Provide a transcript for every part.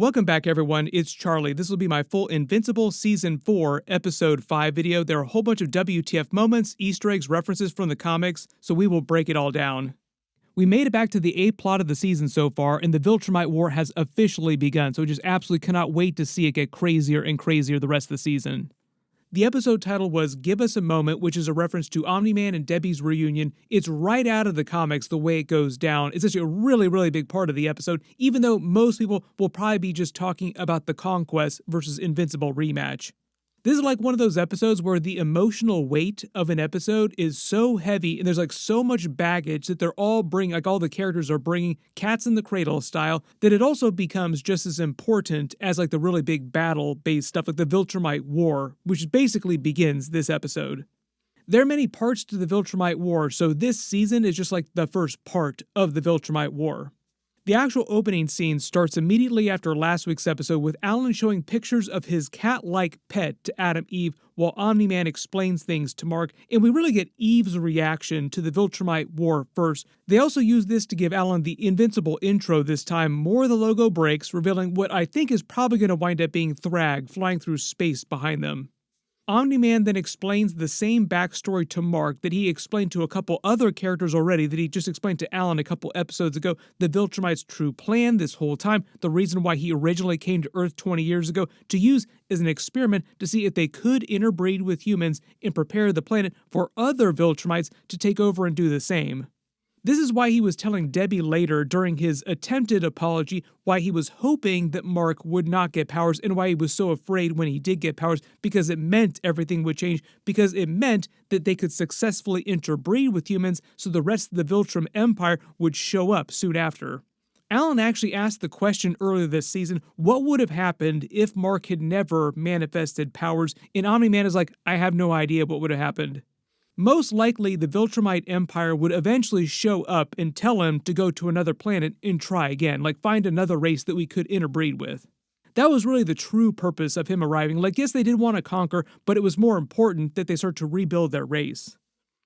Welcome back, everyone. It's Charlie. This will be my full Invincible Season 4, Episode 5 video. There are a whole bunch of WTF moments, Easter eggs, references from the comics, so we will break it all down. We made it back to the A plot of the season so far, and the Viltrumite War has officially begun, so we just absolutely cannot wait to see it get crazier and crazier the rest of the season. The episode title was Give Us a Moment, which is a reference to Omni-Man and Debbie's reunion. It's right out of the comics the way it goes down. It's actually a really big part of the episode, even though most people will probably be just talking about the Conquest versus Invincible rematch. This is like one of those episodes where the emotional weight of an episode is so heavy and there's like so much baggage that they're all bringing, like all the characters are bringing cats in the cradle style, that it also becomes just as important as like the really big battle-based stuff like the Viltrumite War, which basically begins this episode. There are many parts to the Viltrumite War, so this season is just like the first part of the Viltrumite War. The actual opening scene starts immediately after last week's episode with Alan showing pictures of his cat-like pet to Adam Eve while Omni-Man explains things to Mark, and we really get Eve's reaction to the Viltrumite War first. They also use this to give Alan the Invincible intro this time. More of the logo breaks, revealing what I think is probably going to wind up being Thragg flying through space behind them. Omni-Man then explains the same backstory to Mark that he explained to a couple other characters already that he just explained to Alan a couple episodes ago, the Viltrumite's true plan this whole time, the reason why he originally came to Earth 20 years ago, to use as an experiment to see if they could interbreed with humans and prepare the planet for other Viltrumites to take over and do the same. This is why he was telling Debbie later during his attempted apology why he was hoping that Mark would not get powers and why he was so afraid when he did get powers, because it meant everything would change, because it meant that they could successfully interbreed with humans so the rest of the Viltrum Empire would show up soon after. Alan actually asked the question earlier this season, what would have happened if Mark had never manifested powers, and Omni-Man is like, I have no idea what would have happened. Most likely, the Viltrumite Empire would eventually show up and tell him to go to another planet and try again, like find another race that we could interbreed with. That was really the true purpose of him arriving. Like, yes, they did want to conquer, but it was more important that they start to rebuild their race.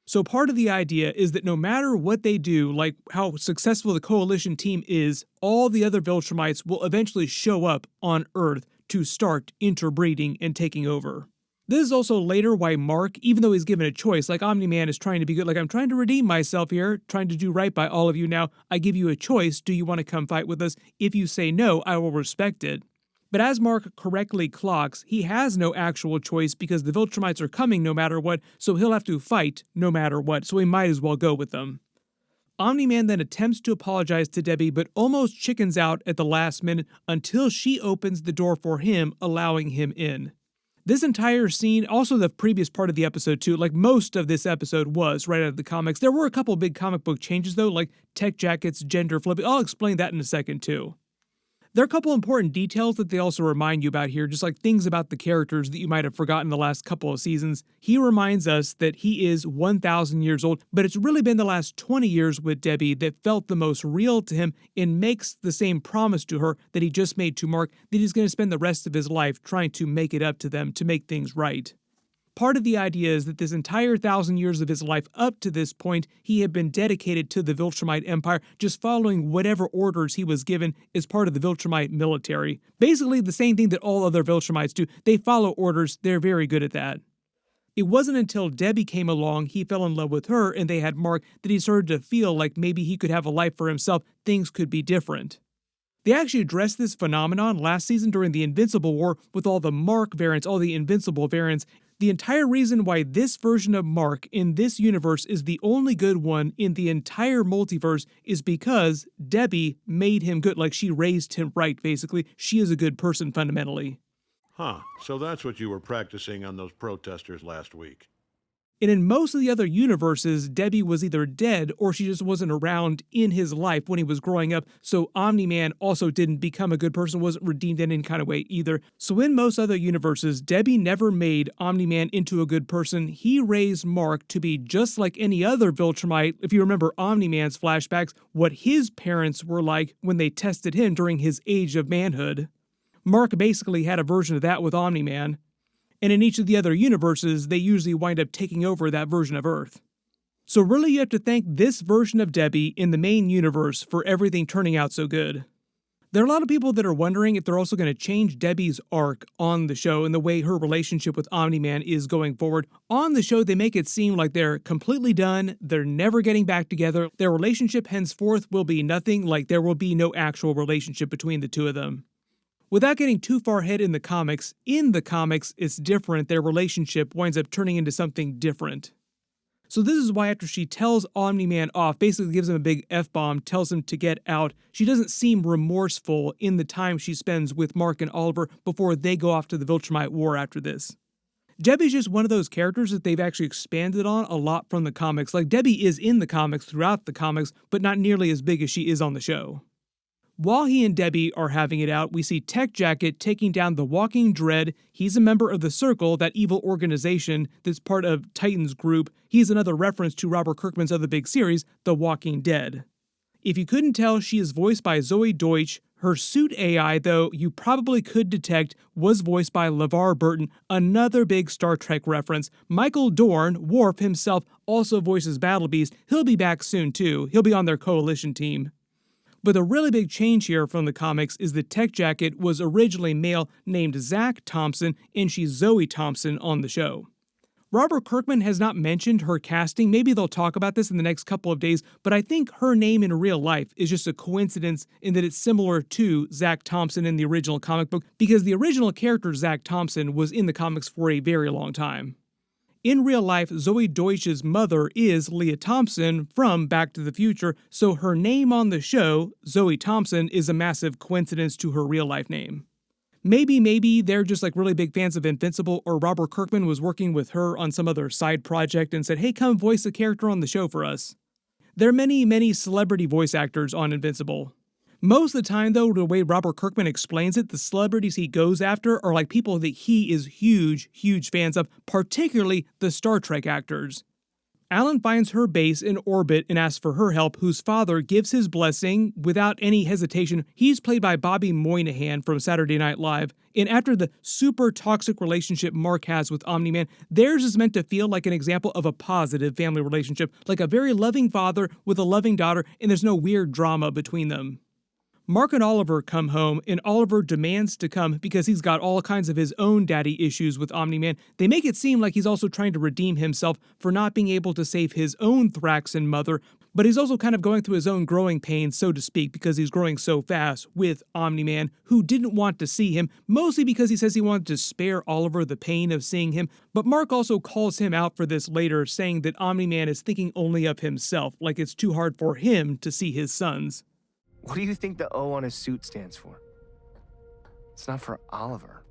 So part of the idea is that no matter what they do, like how successful the coalition team is, all the other Viltrumites will eventually show up on Earth to start interbreeding and taking over. This is also later why Mark, even though he's given a choice, like Omni-Man is trying to be good, like I'm trying to redeem myself here, trying to do right by all of you now, I give you a choice, do you want to come fight with us? If you say no, I will respect it. But as Mark correctly clocks, he has no actual choice because the Viltrumites are coming no matter what, so he'll have to fight no matter what, so he might as well go with them. Omni-Man then attempts to apologize to Debbie, but almost chickens out at the last minute until she opens the door for him, allowing him in. This entire scene, also the previous part of the episode too, like most of this episode was right out of the comics. There were a couple big comic book changes though, like tech jackets, gender flipping. I'll explain that in a second too. There are a couple important details that they also remind you about here, just like things about the characters that you might have forgotten the last couple of seasons. He reminds us that he is 1,000 years old, but it's really been the last 20 years with Debbie that felt the most real to him and makes the same promise to her that he just made to Mark that he's going to spend the rest of his life trying to make it up to them to make things right. Part of the idea is that this entire 1,000 years of his life up to this point, he had been dedicated to the Viltrumite Empire, just following whatever orders he was given as part of the Viltrumite military. Basically the same thing that all other Viltrumites do. They follow orders, they're very good at that. It wasn't until Debbie came along, he fell in love with her, and they had Mark, that he started to feel like maybe he could have a life for himself, things could be different. They actually addressed this phenomenon last season during the Invincible War with all the Mark variants, all the Invincible variants. The entire reason why this version of Mark in this universe is the only good one in the entire multiverse is because Debbie made him good, like she raised him right, basically. She is a good person fundamentally. Huh, so that's what you were practicing on those protesters last week. And in most of the other universes, Debbie was either dead or she just wasn't around in his life when he was growing up, so Omni-Man also didn't become a good person, wasn't redeemed in any kind of way either. So in most other universes, Debbie never made Omni-Man into a good person. He raised Mark to be just like any other Viltrumite. If you remember Omni-Man's flashbacks, what his parents were like when they tested him during his age of manhood. Mark basically had a version of that with Omni-Man. And in each of the other universes, they usually wind up taking over that version of Earth. So really you have to thank this version of Debbie in the main universe for everything turning out so good. There are a lot of people that are wondering if they're also going to change Debbie's arc on the show and the way her relationship with Omni-Man is going forward. On the show, they make it seem like they're completely done, they're never getting back together, their relationship henceforth will be nothing, like there will be no actual relationship between the two of them. Without getting too far ahead in the comics, it's different. Their relationship winds up turning into something different. So this is why after she tells Omni-Man off, basically gives him a big F-bomb, tells him to get out, she doesn't seem remorseful in the time she spends with Mark and Oliver before they go off to the Viltrumite War after this. Debbie's just one of those characters that they've actually expanded on a lot from the comics. Like, Debbie is in the comics throughout the comics, but not nearly as big as she is on the show. While he and Debbie are having it out, we see Tech Jacket taking down the Walking Dread. He's a member of the Circle, that evil organization that's part of Titan's group. He's another reference to Robert Kirkman's other big series, The Walking Dead. If you couldn't tell, she is voiced by Zoe Deutsch. Her suit AI, though, you probably could detect, was voiced by LeVar Burton, another big Star Trek reference. Michael Dorn, Worf himself, also voices Battle Beast. He'll be back soon, too. He'll be on their coalition team. But the really big change here from the comics is that Tech Jacket was originally male named Zach Thompson, and she's Zoe Thompson on the show. Robert Kirkman has not mentioned her casting. Maybe they'll talk about this in the next couple of days, but I think her name in real life is just a coincidence in that it's similar to Zach Thompson in the original comic book, because the original character Zach Thompson was in the comics for a very long time. In real life, Zoe Deutsch's mother is Leah Thompson from Back to the Future, so her name on the show, Zoe Thompson, is a massive coincidence to her real-life name. Maybe they're just like really big fans of Invincible, or Robert Kirkman was working with her on some other side project and said, hey, come voice a character on the show for us. There are many celebrity voice actors on Invincible. Most of the time, though, the way Robert Kirkman explains it, the celebrities he goes after are like people that he is huge fans of, particularly the Star Trek actors. Alan finds her base in orbit and asks for her help, whose father gives his blessing without any hesitation. He's played by Bobby Moynihan from Saturday Night Live, and after the super toxic relationship Mark has with Omni-Man, theirs is meant to feel like an example of a positive family relationship, like a very loving father with a loving daughter, and there's no weird drama between them. Mark and Oliver come home, and Oliver demands to come because he's got all kinds of his own daddy issues with Omni-Man. They make it seem like he's also trying to redeem himself for not being able to save his own Thraxan mother, but he's also kind of going through his own growing pains, so to speak, because he's growing so fast with Omni-Man, who didn't want to see him, mostly because he says he wanted to spare Oliver the pain of seeing him, but Mark also calls him out for this later, saying that Omni-Man is thinking only of himself, like it's too hard for him to see his sons. What do you think the O on his suit stands for? It's not for Oliver.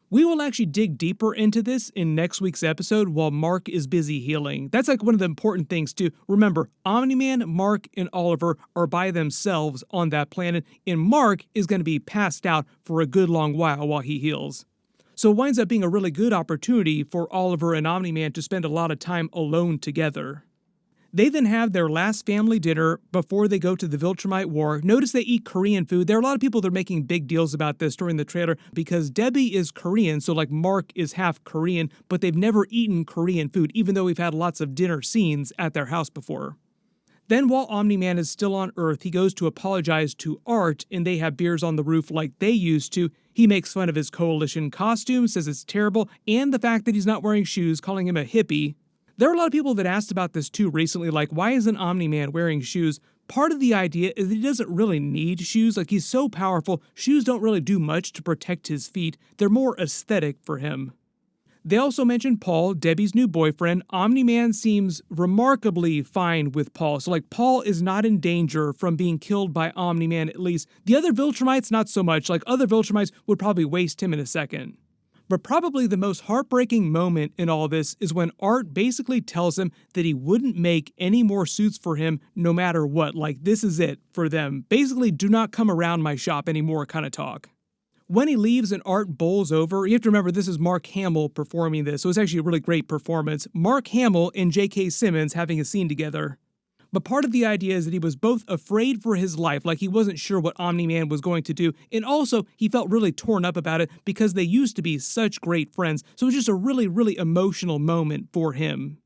We will actually dig deeper into this in next week's episode while Mark is busy healing. That's like one of the important things too. Remember, Omni-Man, Mark, and Oliver are by themselves on that planet, and Mark is going to be passed out for a good long while he heals. So it winds up being a really good opportunity for Oliver and Omni-Man to spend a lot of time alone together. They then have their last family dinner before they go to the Viltrumite War. Notice they eat Korean food. There are a lot of people that are making big deals about this during the trailer because Debbie is Korean, so like Mark is half Korean, but they've never eaten Korean food, even though we've had lots of dinner scenes at their house before. Then while Omni-Man is still on Earth, he goes to apologize to Art, and they have beers on the roof like they used to. He makes fun of his coalition costume, says it's terrible, and the fact that he's not wearing shoes, calling him a hippie. There are a lot of people that asked about this too recently, like, why isn't Omni-Man wearing shoes? Part of the idea is that he doesn't really need shoes. Like, he's so powerful, shoes don't really do much to protect his feet. They're more aesthetic for him. They also mentioned Paul, Debbie's new boyfriend. Omni-Man seems remarkably fine with Paul. So, like, Paul is not in danger from being killed by Omni-Man, at least. The other Viltrumites, not so much. Like, other Viltrumites would probably waste him in a second. But probably the most heartbreaking moment in all this is when Art basically tells him that he wouldn't make any more suits for him no matter what. Like, this is it for them. Basically, do not come around my shop anymore kind of talk. When he leaves and Art bowls over, you have to remember this is Mark Hamill performing this, so it's actually a really great performance. Mark Hamill and J.K. Simmons having a scene together. But part of the idea is that he was both afraid for his life, like he wasn't sure what Omni-Man was going to do, and also he felt really torn up about it because they used to be such great friends, so it was just a really emotional moment for him.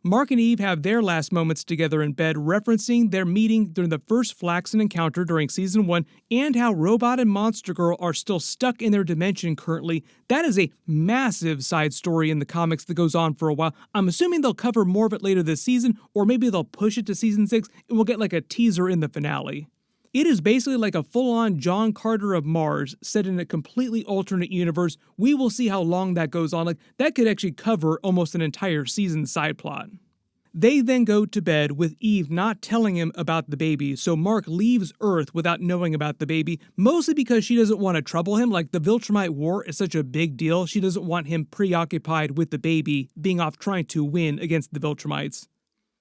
Mark and Eve have their last moments together in bed, referencing their meeting during the first Flaxen encounter during Season 1, and how Robot and Monster Girl are still stuck in their dimension currently. That is a massive side story in the comics that goes on for a while. I'm assuming they'll cover more of it later this season, or maybe they'll push it to Season 6, and we'll get like a teaser in the finale. It is basically like a full-on John Carter of Mars set in a completely alternate universe. We will see how long that goes on. Like, that could actually cover almost an entire season side plot. They then go to bed with Eve not telling him about the baby, so Mark leaves Earth without knowing about the baby, mostly because she doesn't want to trouble him. Like, the Viltrumite war is such a big deal, she doesn't want him preoccupied with the baby being off trying to win against the Viltrumites.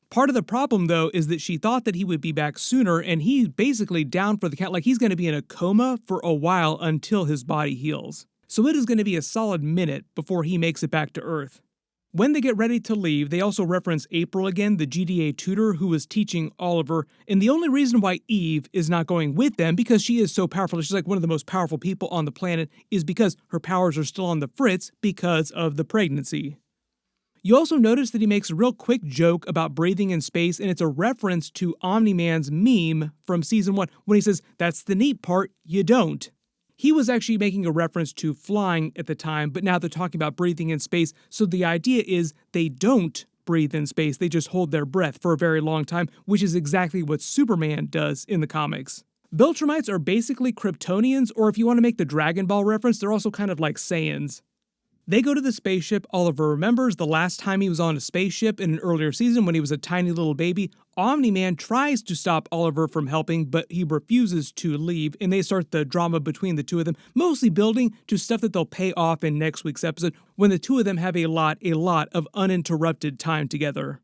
Part of the problem, though, is that she thought that he would be back sooner, and he's basically down for the count. Like, he's going to be in a coma for a while until his body heals. So it is going to be a solid minute before he makes it back to Earth. When they get ready to leave, they also reference April again, the GDA tutor who was teaching Oliver, and the only reason why Eve is not going with them, because she is so powerful, she's like one of the most powerful people on the planet, is because her powers are still on the fritz because of the pregnancy. You also notice that he makes a real quick joke about breathing in space, and it's a reference to Omni-Man's meme from Season 1 when he says, "That's the neat part, you don't." He was actually making a reference to flying at the time, but now they're talking about breathing in space, so the idea is they don't breathe in space, they just hold their breath for a very long time, which is exactly what Superman does in the comics. Viltrumites are basically Kryptonians, or if you want to make the Dragon Ball reference, they're also kind of like Saiyans. They go to the spaceship. Oliver remembers the last time he was on a spaceship in an earlier season when he was a tiny little baby. Omni-Man tries to stop Oliver from helping, but he refuses to leave, and they start the drama between the two of them, mostly building to stuff that they'll pay off in next week's episode when the two of them have a lot of uninterrupted time together.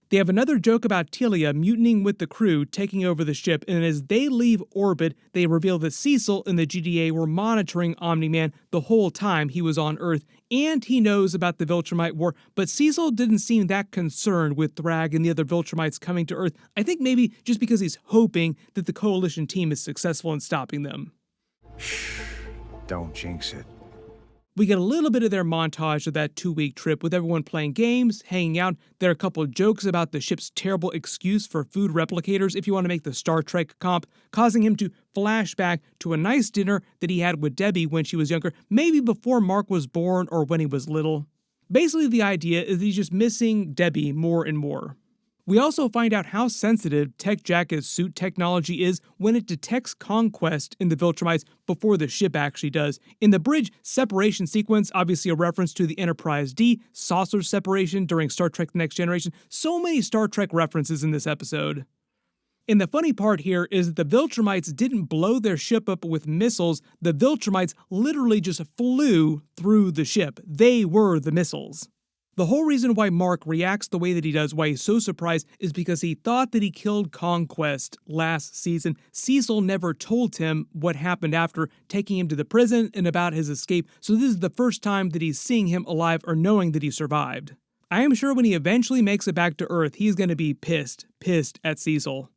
They have another joke about Telia mutinying with the crew, taking over the ship, and as they leave orbit, they reveal that Cecil and the GDA were monitoring Omni-Man the whole time he was on Earth, and he knows about the Viltrumite war, but Cecil didn't seem that concerned with Thragg and the other Viltrumites coming to Earth. I think maybe just because he's hoping that the Coalition team is successful in stopping them. Shh, don't jinx it. We get a little bit of their montage of that 2-week trip with everyone playing games, hanging out. There are a couple of jokes about the ship's terrible excuse for food replicators, if you want to make the Star Trek comp, causing him to flash back to a nice dinner that he had with Debbie when she was younger, maybe before Mark was born or when he was little. Basically, the idea is that he's just missing Debbie more and more. We also find out how sensitive Tech Jacket's suit technology is when it detects Conquest in the Viltrumites before the ship actually does. In the bridge separation sequence, obviously a reference to the Enterprise D, saucer separation during Star Trek The Next Generation. So many Star Trek references in this episode. And the funny part here is that the Viltrumites didn't blow their ship up with missiles. The Viltrumites literally just flew through the ship. They were the missiles. The whole reason why Mark reacts the way that he does, why he's so surprised, is because he thought that he killed Conquest last season. Cecil never told him what happened after taking him to the prison and about his escape, so this is the first time that he's seeing him alive or knowing that he survived. I am sure when he eventually makes it back to Earth, he's going to be pissed at Cecil.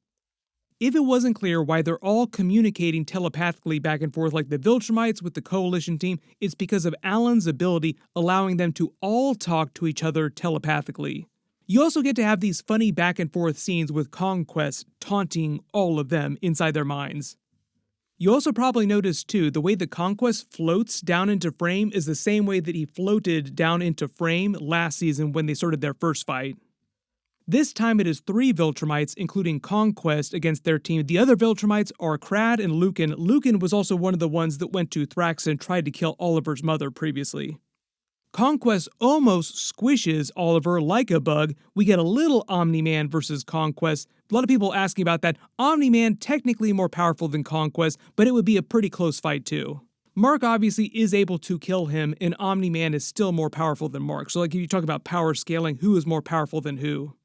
If it wasn't clear why they're all communicating telepathically back and forth like the Viltrumites with the Coalition team, it's because of Alan's ability allowing them to all talk to each other telepathically. You also get to have these funny back and forth scenes with Conquest taunting all of them inside their minds. You also probably noticed too, the way the Conquest floats down into frame is the same way that he floated down into frame last season when they started their first fight. This time it is 3 Viltrumites, including Conquest, against their team. The other Viltrumites are Crad and Lucan. Lucan was also one of the ones that went to Thrax and tried to kill Oliver's mother previously. Conquest almost squishes Oliver like a bug. We get a little Omni-Man versus Conquest. A lot of people asking about that. Omni-Man technically more powerful than Conquest, but it would be a pretty close fight too. Mark obviously is able to kill him, and Omni-Man is still more powerful than Mark. So like if you talk about power scaling, who is more powerful than who?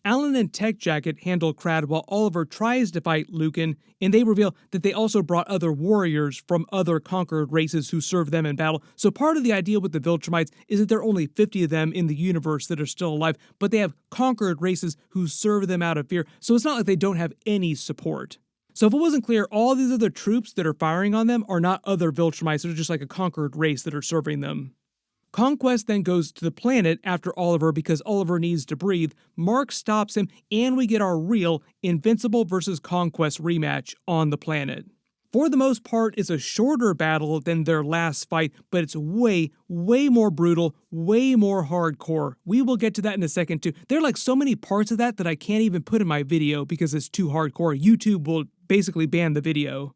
Alan and Tech Jacket handle Crad while Oliver tries to fight Lucan, and they reveal that they also brought other warriors from other conquered races who serve them in battle. So part of the idea with the Viltrumites is that there are only 50 of them in the universe that are still alive, but they have conquered races who serve them out of fear, so it's not like they don't have any support. So if it wasn't clear, all these other troops that are firing on them are not other Viltrumites, they're just like a conquered race that are serving them. Conquest then goes to the planet after Oliver because Oliver needs to breathe. Mark stops him, and we get our real Invincible versus Conquest rematch on the planet. For the most part, it's a shorter battle than their last fight, but it's way, way more brutal, way more hardcore. We will get to that in a second too. There are like so many parts of that I can't even put in my video because it's too hardcore. YouTube will basically ban the video.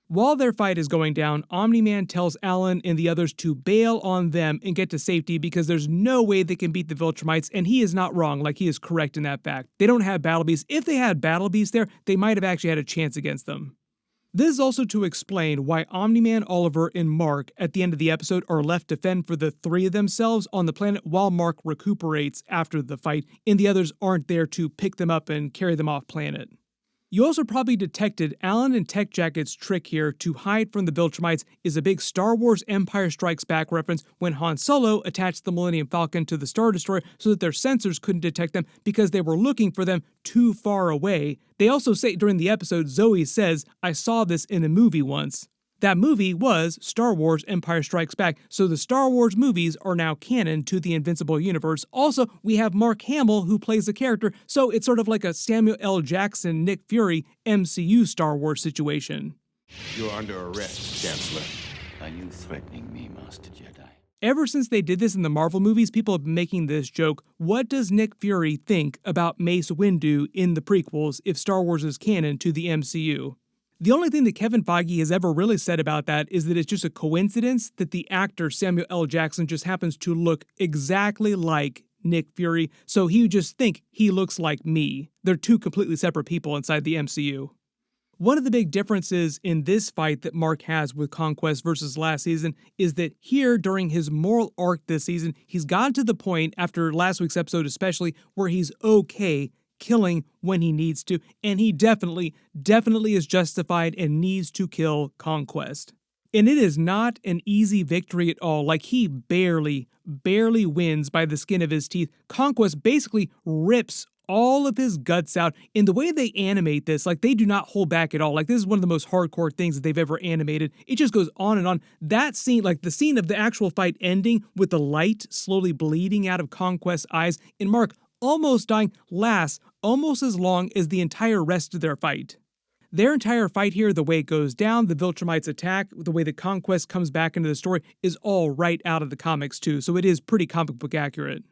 While their fight is going down, Omni-Man tells Alan and the others to bail on them and get to safety because there's no way they can beat the Viltrumites, and he is not wrong, like he is correct in that fact. They don't have battle beasts. If they had battle beasts there, they might have actually had a chance against them. This is also to explain why Omni-Man, Oliver, and Mark at the end of the episode are left to fend for the three of themselves on the planet while Mark recuperates after the fight, and the others aren't there to pick them up and carry them off planet. You also probably detected Alan and Tech Jacket's trick here to hide from the Viltrumites is a big Star Wars Empire Strikes Back reference when Han Solo attached the Millennium Falcon to the Star Destroyer so that their sensors couldn't detect them because they were looking for them too far away. They also say during the episode, Zoe says, "I saw this in a movie once." That movie was Star Wars Empire Strikes Back, so the Star Wars movies are now canon to the Invincible universe. Also, we have Mark Hamill who plays the character, so it's sort of like a Samuel L. Jackson, Nick Fury MCU Star Wars situation. You're under arrest, Chancellor. Are you threatening me, Master Jedi? Ever since they did this in the Marvel movies, people have been making this joke. What does Nick Fury think about Mace Windu in the prequels if Star Wars is canon to the MCU? The only thing that Kevin Feige has ever really said about that is that it's just a coincidence that the actor Samuel L. Jackson just happens to look exactly like Nick Fury, so he would just think he looks like me. They're two completely separate people inside the MCU. One of the big differences in this fight that Mark has with Conquest versus last season is that here, during his moral arc this season, he's gotten to the point, after last week's episode especially, where he's okay killing when he needs to, and he definitely is justified and needs to kill Conquest. And it is not an easy victory at all. Like, he barely wins by the skin of his teeth. Conquest basically rips all of his guts out. In the way they animate this, like, they do not hold back at all. Like, this is one of the most hardcore things that they've ever animated. It just goes on and on. That scene, like the scene of the actual fight ending with the light slowly bleeding out of Conquest's eyes, and Mark almost dying, lasts almost as long as the entire rest of their fight. Their entire fight here, the way it goes down, the Viltrumites attack, the way the Conquest comes back into the story, is all right out of the comics too, so it is pretty comic book accurate.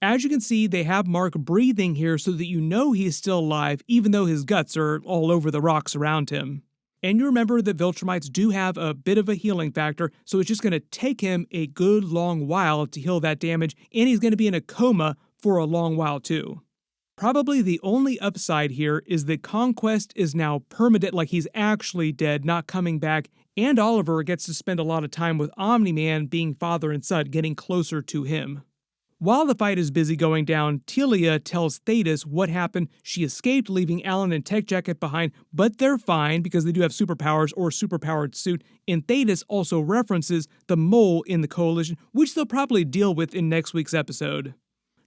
As you can see, they have Mark breathing here so that you know he's still alive, even though his guts are all over the rocks around him. And you remember that Viltrumites do have a bit of a healing factor, so it's just going to take him a good long while to heal that damage, and he's going to be in a coma for a long while too. Probably the only upside here is that Conquest is now permanent, like he's actually dead, not coming back, and Oliver gets to spend a lot of time with Omni-Man being father and son, getting closer to him. While the fight is busy going down, Telia tells Thetis what happened. She escaped, leaving Alan and Tech Jacket behind, but they're fine because they do have superpowers or superpowered suit, and Thetis also references the mole in the Coalition, which they'll probably deal with in next week's episode.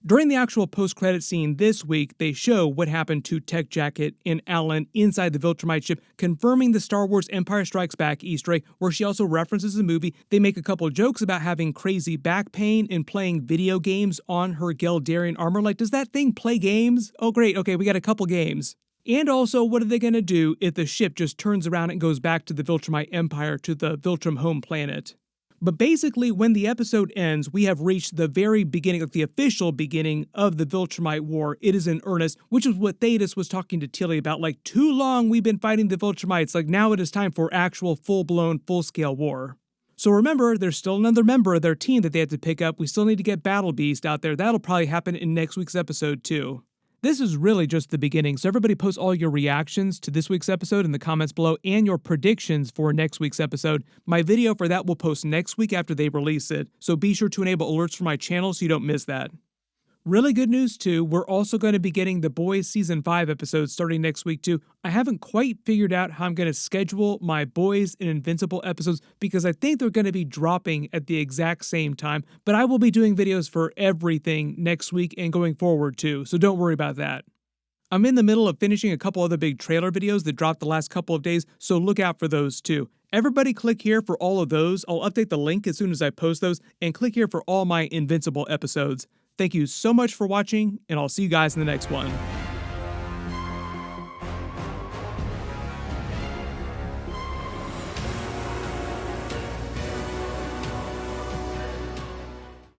During the actual post-credit scene this week, they show what happened to Tech Jacket and Alan inside the Viltrumite ship, confirming the Star Wars Empire Strikes Back Easter egg, where she also references the movie. They make a couple jokes about having crazy back pain and playing video games on her Geldarian armor. Like, does that thing play games? Oh great, okay, we got a couple games. And also, what are they going to do if the ship just turns around and goes back to the Viltrumite Empire, to the Viltrum home planet? But basically, when the episode ends, we have reached the very beginning, like the official beginning of the Viltrumite War. It is in earnest, which is what Thetis was talking to Tilly about. Like, too long we've been fighting the Viltrumites. Like, now it is time for actual full-blown, full-scale war. So remember, there's still another member of their team that they have to pick up. We still need to get Battle Beast out there. That'll probably happen in next week's episode, too. This is really just the beginning, so everybody post all your reactions to this week's episode in the comments below and your predictions for next week's episode. My video for that will post next week after they release it, so be sure to enable alerts for my channel so you don't miss that. Really good news too, we're also going to be getting The Boys Season 5 episodes starting next week too. I haven't quite figured out how I'm going to schedule my Boys and Invincible episodes because I think they're going to be dropping at the exact same time, but I will be doing videos for everything next week and going forward too, so don't worry about that. I'm in the middle of finishing a couple other big trailer videos that dropped the last couple of days, so look out for those too. Everybody click here for all of those. I'll update the link as soon as I post those, and click here for all my Invincible episodes. Thank you so much for watching, and I'll see you guys in the next one.